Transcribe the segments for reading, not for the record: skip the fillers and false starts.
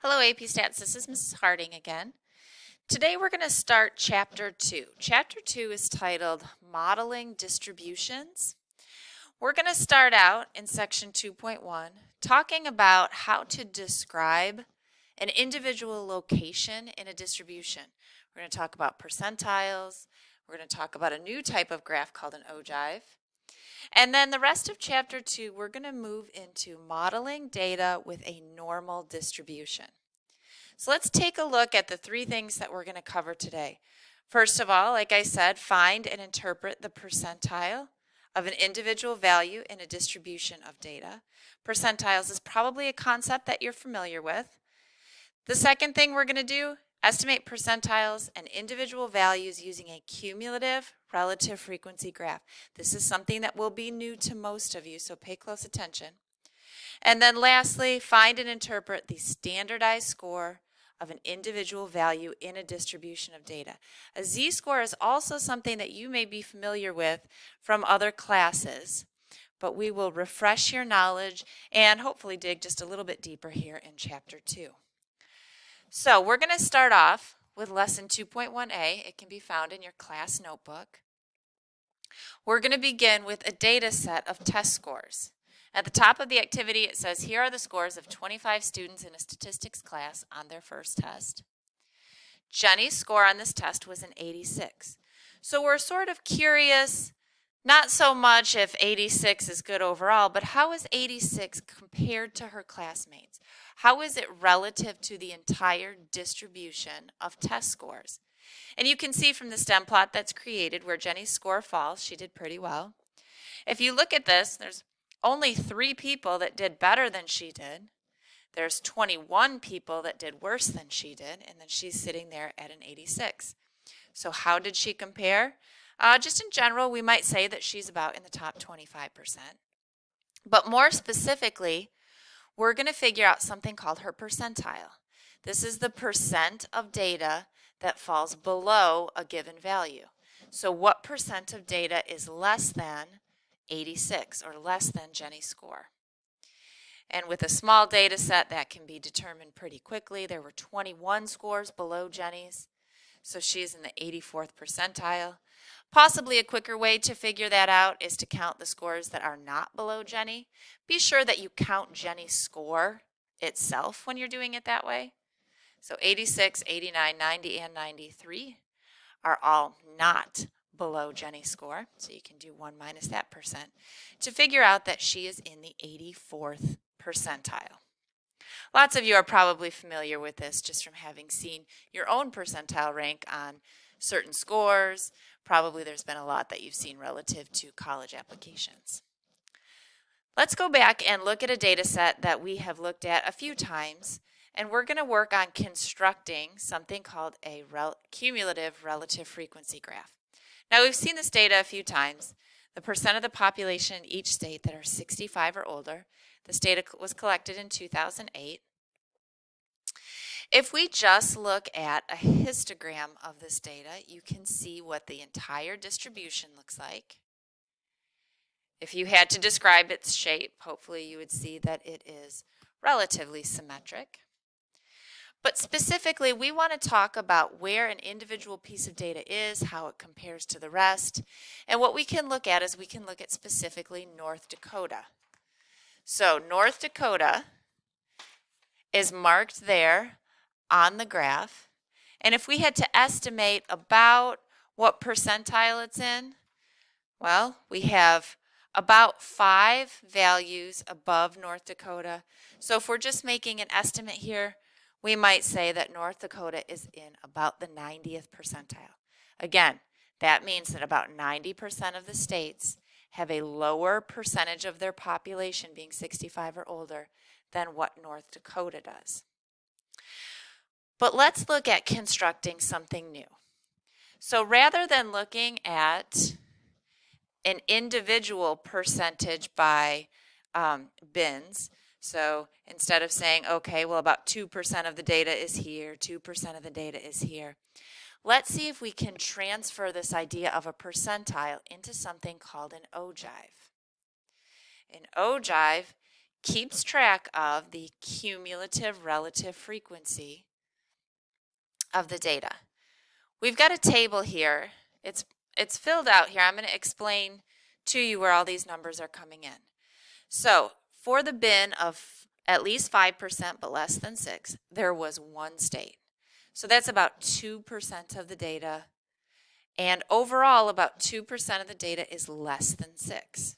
Hello AP Stats, this is Mrs. Harding again. Today we're going to start Chapter 2. Chapter 2 is titled Modeling Distributions. We're going to start out in Section 2.1 talking about how to describe an individual location in a distribution. We're going to talk about percentiles. We're going to talk about a new type of graph called an ogive. And then the rest of Chapter 2, we're going to move into modeling data with a normal distribution. So let's take a look at the three things that we're going to cover today. First of all, like I said, find and interpret the percentile of an individual value in a distribution of data. Percentiles is probably a concept that you're familiar with. The second thing we're going to do, estimate percentiles and individual values using a cumulative relative frequency graph. This is something that will be new to most of you, so pay close attention. And then lastly, find and interpret the standardized score of an individual value in a distribution of data. A z-score is also something that you may be familiar with from other classes, but we will refresh your knowledge and hopefully dig just a little bit deeper here in Chapter 2. So we're going to start off with Lesson 2.1a. It can be found in your class notebook. We're going to begin with a data set of test scores. At the top of the activity, it says, here are the scores of 25 students in a statistics class on their first test. Jenny's score on this test was an 86. So we're sort of curious, not so much if 86 is good overall, but how is 86 compared to her classmates? How is it relative to the entire distribution of test scores? And you can see from the stem plot that's created where Jenny's score falls, she did pretty well. If you look at this, there's only 3 people that did better than she did. There's 21 people that did worse than she did, and then she's sitting there at an 86. So how did she compare? Just in general, we might say that she's about in the top 25%. But more specifically, we're going to figure out something called her percentile. This is the percent of data that falls below a given value. So what percent of data is less than 86 or less than Jenny's score? And with a small data set, that can be determined pretty quickly. There were 21 scores below Jenny's, so she's in the 84th percentile. Possibly a quicker way to figure that out is to count the scores that are not below Jenny. Be sure that you count Jenny's score itself when you're doing it that way. So 86, 89, 90, and 93 are all not below Jenny's score, so you can do 1 minus that percent to figure out that she is in the 84th percentile. Lots of you are probably familiar with this just from having seen your own percentile rank on certain scores. Probably there's been a lot that you've seen relative to college applications. Let's go back and look at a data set that we have looked at a few times, and we're going to work on constructing something called a cumulative relative frequency graph. Now, we've seen this data a few times. The percent of the population in each state that are 65 or older. This data was collected in 2008. If we just look at a histogram of this data, you can see what the entire distribution looks like. If you had to describe its shape, hopefully you would see that it is relatively symmetric. But specifically, we want to talk about where an individual piece of data is, how it compares to the rest. And what we can look at is we can look at specifically North Dakota. So North Dakota is marked there on the graph. And if we had to estimate about what percentile it's in, well, we have about 5 values above North Dakota. So if we're just making an estimate here, we might say that North Dakota is in about the 90th percentile. Again, that means that about 90% of the states have a lower percentage of their population being 65 or older than what North Dakota does. But let's look at constructing something new. So rather than looking at an individual percentage by bins, so instead of saying, okay, well, about 2% of the data is here, 2% of the data is here, let's see if we can transfer this idea of a percentile into something called an ogive. An ogive keeps track of the cumulative relative frequency of the data. We've got a table here. It's filled out here. I'm going to explain to you where all these numbers are coming in. So for the bin of at least 5% but less than 6, there was one state. So that's about 2% of the data. And overall, about 2% of the data is less than 6.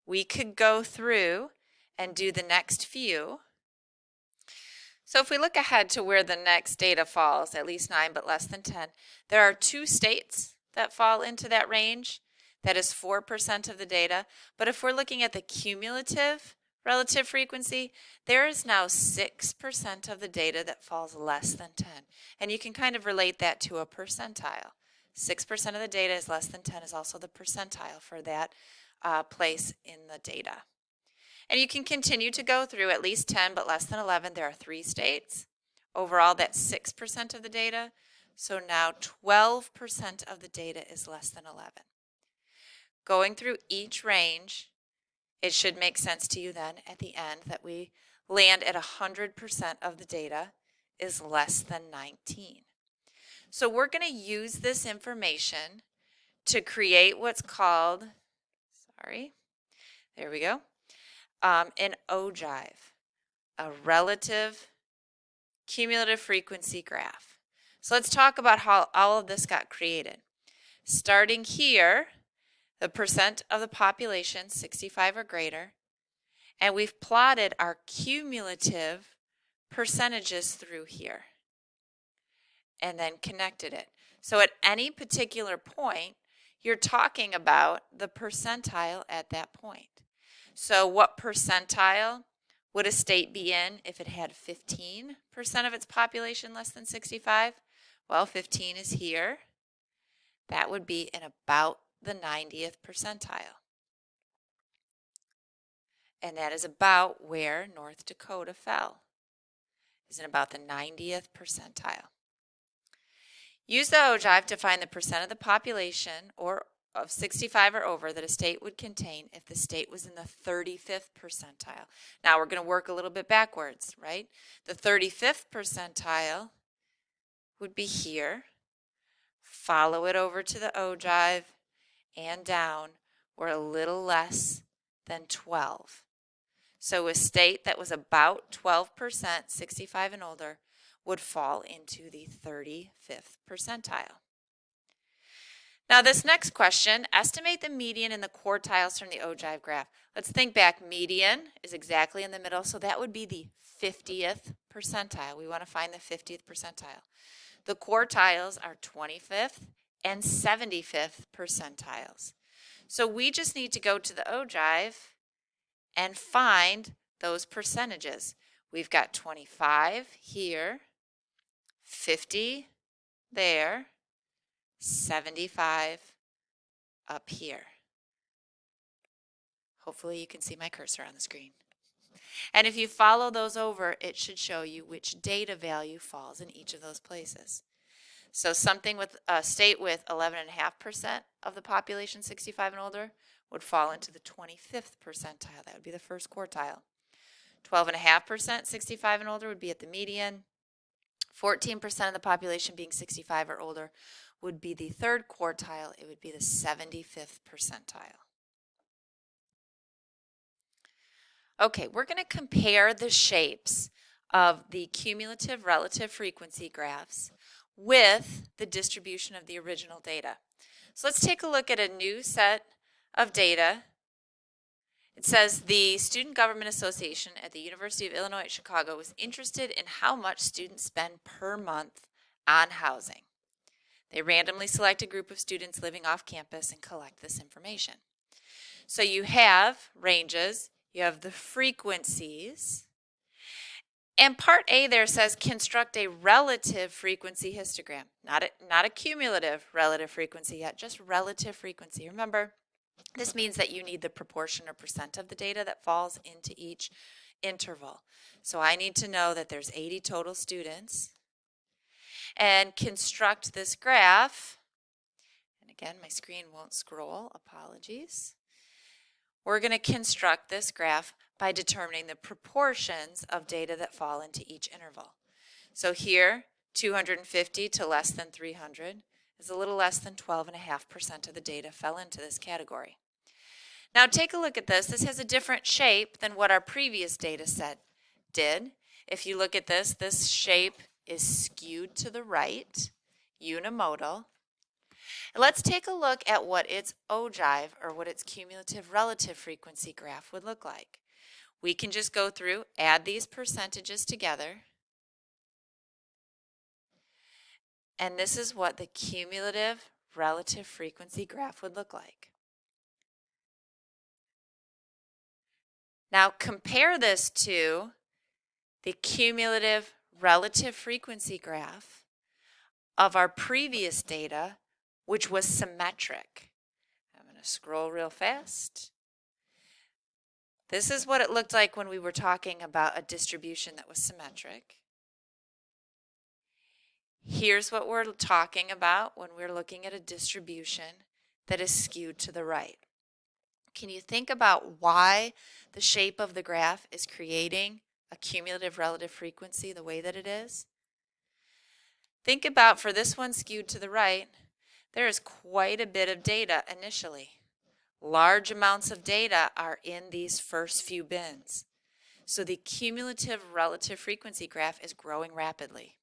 We could go through and do the next few. So if we look ahead to where the next data falls, at least 9 but less than 10, there are 2 states that fall into that range. That is 4% of the data. But if we're looking at the cumulative relative frequency, there is now 6% of the data that falls less than 10. And you can kind of relate that to a percentile. 6% of the data is less than 10 is also the percentile for that place in the data. And you can continue to go through at least 10 but less than 11. There are 3 states. Overall, that's 6% of the data. So now 12% of the data is less than 11. Going through each range, it should make sense to you then at the end that we land at 100% of the data is less than 19. So we're going to use this information to create what's called, there we go, an ogive, a relative cumulative frequency graph. So let's talk about how all of this got created. Starting here, the percent of the population, 65 or greater, and we've plotted our cumulative percentages through here and then connected it. So at any particular point, you're talking about the percentile at that point. So what percentile would a state be in if it had 15% of its population less than 65? Well, 15 is here. That would be in about the 90th percentile. And that is about where North Dakota fell, is in about the 90th percentile. Use the ogive to find the percent of the population or of 65 or over that a state would contain if the state was in the 35th percentile. Now we're going to work a little bit backwards, right? The 35th percentile would be here. Follow it over to the ogive and down. We're a little less than 12. So a state that was about 12%, 65 and older, would fall into the 35th percentile. Now this next question, estimate the median and the quartiles from the ogive graph. Let's think back. Median is exactly in the middle, so that would be the 50th percentile. We want to find the 50th percentile. The quartiles are 25th and 75th percentiles. So we just need to go to the ogive and find those percentages. We've got 25 here, 50 there, 75 up here. Hopefully you can see my cursor on the screen. And if you follow those over, it should show you which data value falls in each of those places. So something with a state with 11.5% of the population 65 and older would fall into the 25th percentile. That would be the first quartile. 12.5% 65 and older would be at the median. 14% of the population being 65 or older would be the third quartile. It would be the 75th percentile. Okay, we're going to compare the shapes of the cumulative relative frequency graphs with the distribution of the original data. So let's take a look at a new set of data. It says the Student Government Association at the University of Illinois at Chicago was interested in how much students spend per month on housing. They randomly select a group of students living off campus and collect this information. So you have ranges, you have the frequencies, and part A there says construct a relative frequency histogram. Not a cumulative relative frequency yet, just relative frequency. Remember, this means that you need the proportion or percent of the data that falls into each interval. So I need to know that there's 80 total students and construct this graph. And again, my screen won't scroll, apologies. We're going to construct this graph by determining the proportions of data that fall into each interval. So here, 250 to less than 300 is a little less than 12.5% of the data fell into this category. Now take a look at this. This has a different shape than what our previous data set did. If you look at this, this shape is skewed to the right, unimodal. Let's take a look at what its ogive, or what its cumulative relative frequency graph would look like. We can just go through, add these percentages together, and this is what the cumulative relative frequency graph would look like. Now compare this to the cumulative relative frequency graph of our previous data, which was symmetric. I'm going to scroll real fast. This is what it looked like when we were talking about a distribution that was symmetric. Here's what we're talking about when we're looking at a distribution that is skewed to the right. Can you think about why the shape of the graph is creating a cumulative relative frequency the way that it is? Think about, for this one skewed to the right, there is quite a bit of data initially. Large amounts of data are in these first few bins. So the cumulative relative frequency graph is growing rapidly.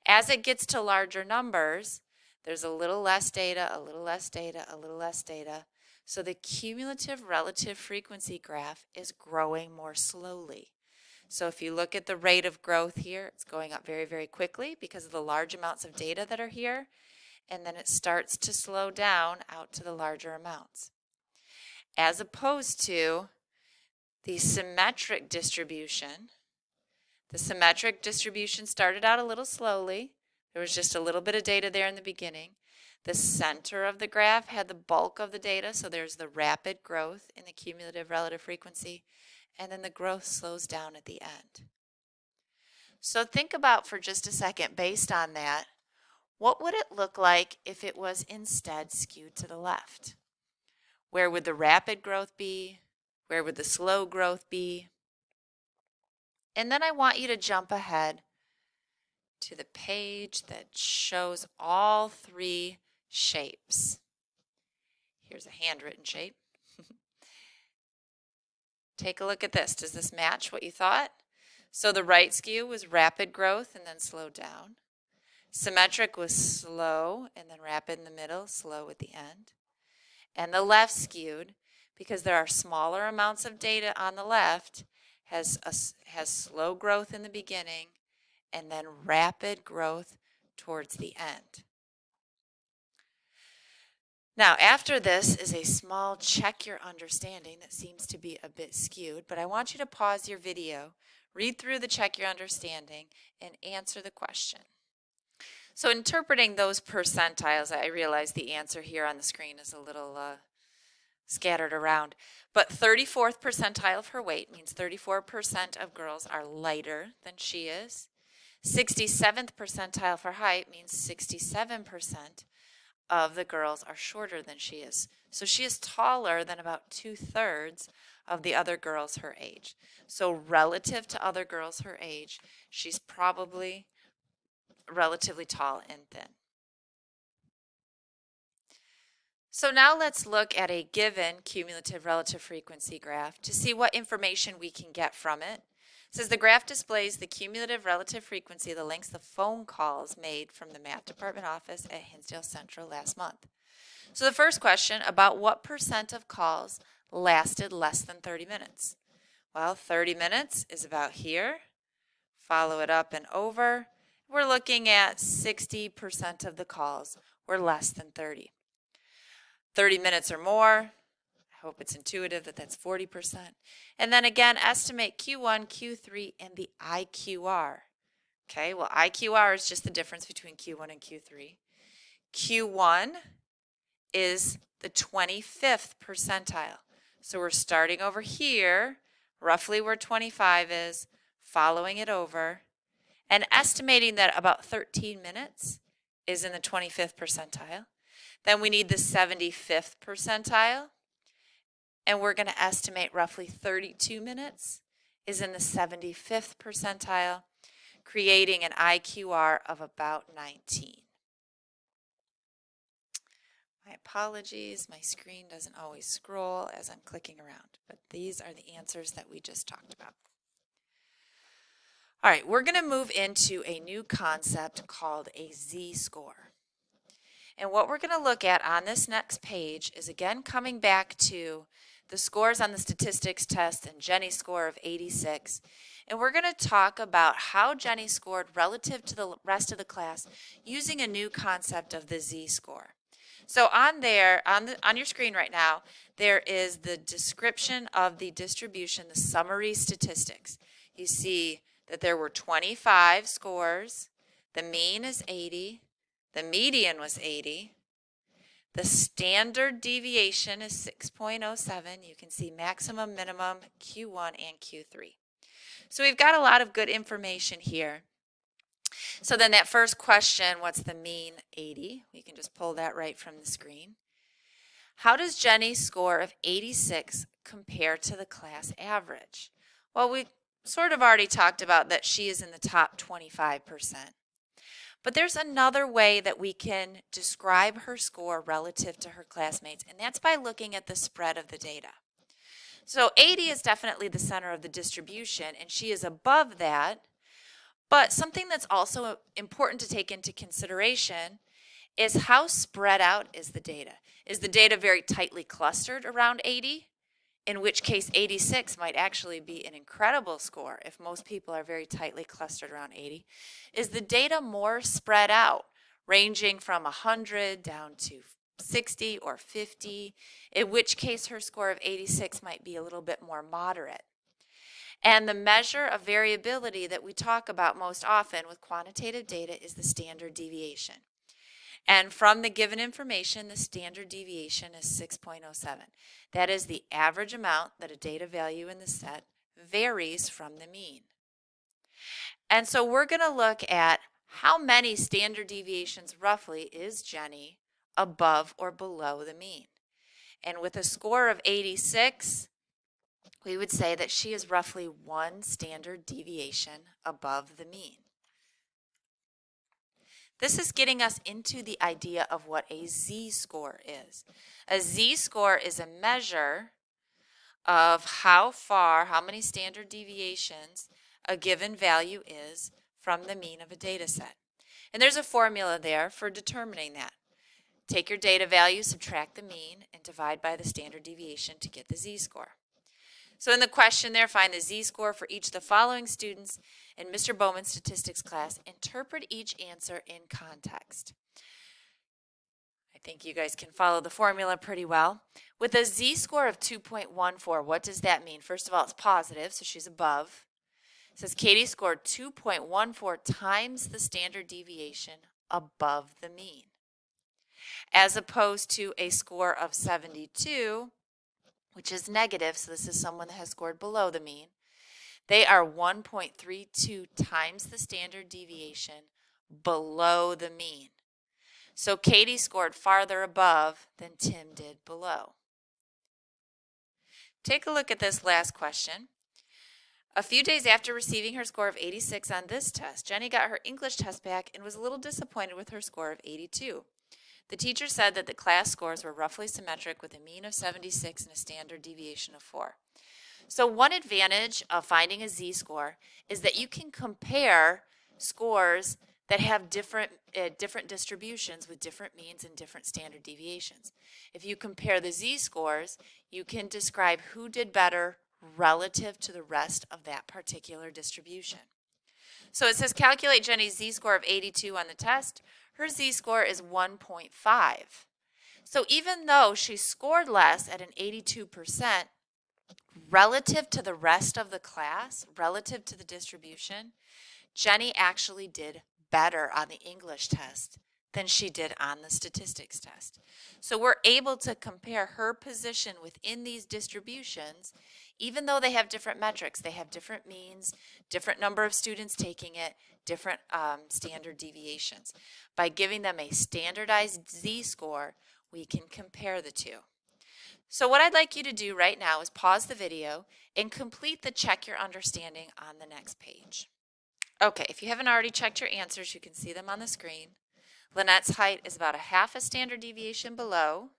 As it gets to larger numbers, there's a little less data, a little less data, a little less data. So the cumulative relative frequency graph is growing more slowly. So if you look at the rate of growth here, it's going up very, very quickly because of the large amounts of data that are here. And then it starts to slow down out to the larger amounts. As opposed to the symmetric distribution. The symmetric distribution started out a little slowly. There was just a little bit of data there in the beginning. The center of the graph had the bulk of the data, so there's the rapid growth in the cumulative relative frequency, and then the growth slows down at the end. So think about for just a second, based on that, what would it look like if it was instead skewed to the left? Where would the rapid growth be? Where would the slow growth be? And then I want you to jump ahead to the page that shows all three shapes. Here's a handwritten shape. Take a look at this. Does this match what you thought? So the right skew was rapid growth and then slowed down. Symmetric was slow and then rapid in the middle, slow at the end. And the left skewed, because there are smaller amounts of data on the left, has slow growth in the beginning and then rapid growth towards the end. Now, after this is a small check your understanding that seems to be a bit skewed, but I want you to pause your video, read through the check your understanding, and answer the question. So interpreting those percentiles, I realize the answer here on the screen is a little scattered around, but 34th percentile for weight means 34% of girls are lighter than she is. 67th percentile for height means 67% of the girls are shorter than she is. So she is taller than about 2/3 of the other girls her age. So relative to other girls her age, she's probably relatively tall and thin. So now let's look at a given cumulative relative frequency graph to see what information we can get from it. It says the graph displays the cumulative relative frequency, the lengths of phone calls made from the math department office at Hinsdale Central last month. So the first question, about what percent of calls lasted less than 30 minutes? Well, 30 minutes is about here. Follow it up and over. We're looking at 60% of the calls were less than 30. 30 minutes or more. I hope it's intuitive that that's 40%. And then again, estimate Q1, Q3, and the IQR. Okay, well, IQR is just the difference between Q1 and Q3. Q1 is the 25th percentile. So we're starting over here, roughly where 25 is, following it over, and estimating that about 13 minutes is in the 25th percentile. Then we need the 75th percentile. and we're going to estimate roughly 32 minutes is in the 75th percentile, creating an IQR of about 19. My apologies, my screen doesn't always scroll as I'm clicking around, but these are the answers that we just talked about. All right, we're going to move into a new concept called a z-score. And what we're going to look at on this next page is again coming back to the scores on the statistics test and Jenny's score of 86. And we're going to talk about how Jenny scored relative to the rest of the class using a new concept of the z-score. So on there, on your screen right now, there is the description of the distribution, the summary statistics. You see that there were 25 scores, the mean is 80, the median was 80, the standard deviation is 6.07. You can see maximum, minimum, Q1 and Q3. So we've got a lot of good information here. So then that first question, what's the mean? 80. We can just pull that right from the screen. How does Jenny's score of 86 compare to the class average? Well, we sort of already talked about that she is in the top 25%. But there's another way that we can describe her score relative to her classmates, and that's by looking at the spread of the data. So 80 is definitely the center of the distribution, and she is above that. But something that's also important to take into consideration is how spread out is the data. Is the data very tightly clustered around 80? In which case 86 might actually be an incredible score if most people are very tightly clustered around 80. Is the data more spread out, ranging from 100 down to 60 or 50, in which case her score of 86 might be a little bit more moderate. And the measure of variability that we talk about most often with quantitative data is the standard deviation. And from the given information, the standard deviation is 6.07. That is the average amount that a data value in the set varies from the mean. And so we're going to look at how many standard deviations roughly is Jenny above or below the mean. And with a score of 86, we would say that she is roughly 1 standard deviation above the mean. This is getting us into the idea of what a z-score is. A z-score is a measure of how many standard deviations a given value is from the mean of a data set. And there's a formula there for determining that. Take your data value, subtract the mean, and divide by the standard deviation to get the z-score. So in the question there, find the z-score for each of the following students in Mr. Bowman's statistics class. Interpret each answer in context. I think you guys can follow the formula pretty well. With a z-score of 2.14, what does that mean? First of all, it's positive, so she's above. It says Katie scored 2.14 times the standard deviation above the mean, as opposed to a score of 72, which is negative, so this is someone that has scored below the mean. They are 1.32 times the standard deviation below the mean. So Katie scored farther above than Tim did below. Take a look at this last question. A few days after receiving her score of 86 on this test, Jenny got her English test back and was a little disappointed with her score of 82. The teacher said that the class scores were roughly symmetric with a mean of 76 and a standard deviation of 4. So one advantage of finding a z-score is that you can compare scores that have different distributions with different means and different standard deviations. If you compare the z-scores, you can describe who did better relative to the rest of that particular distribution. So it says calculate Jenny's z-score of 82 on the test. Her z-score is 1.5. So even though she scored less at an 82%, relative to the rest of the class, relative to the distribution, Jenny actually did better on the English test than she did on the statistics test. So we're able to compare her position within these distributions, even though they have different metrics. They have different means, different number of students taking it, different standard deviations. By giving them a standardized z-score, we can compare the two. So what I'd like you to do right now is pause the video and complete the check your understanding on the next page. Okay, if you haven't already checked your answers, you can see them on the screen. Lynette's height is about a half a standard deviation below.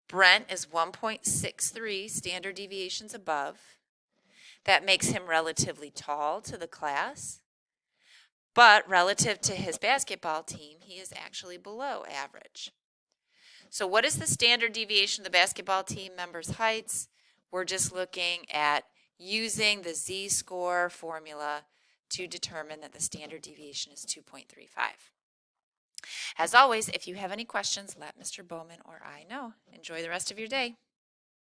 Brent is 1.63 standard deviations above. That makes him relatively tall to the class. But relative to his basketball team, he is actually below average. So what is the standard deviation of the basketball team members' heights? We're just looking at using the z-score formula to determine that the standard deviation is 2.35. As always, if you have any questions, let Mr. Bowman or I know. Enjoy the rest of your day.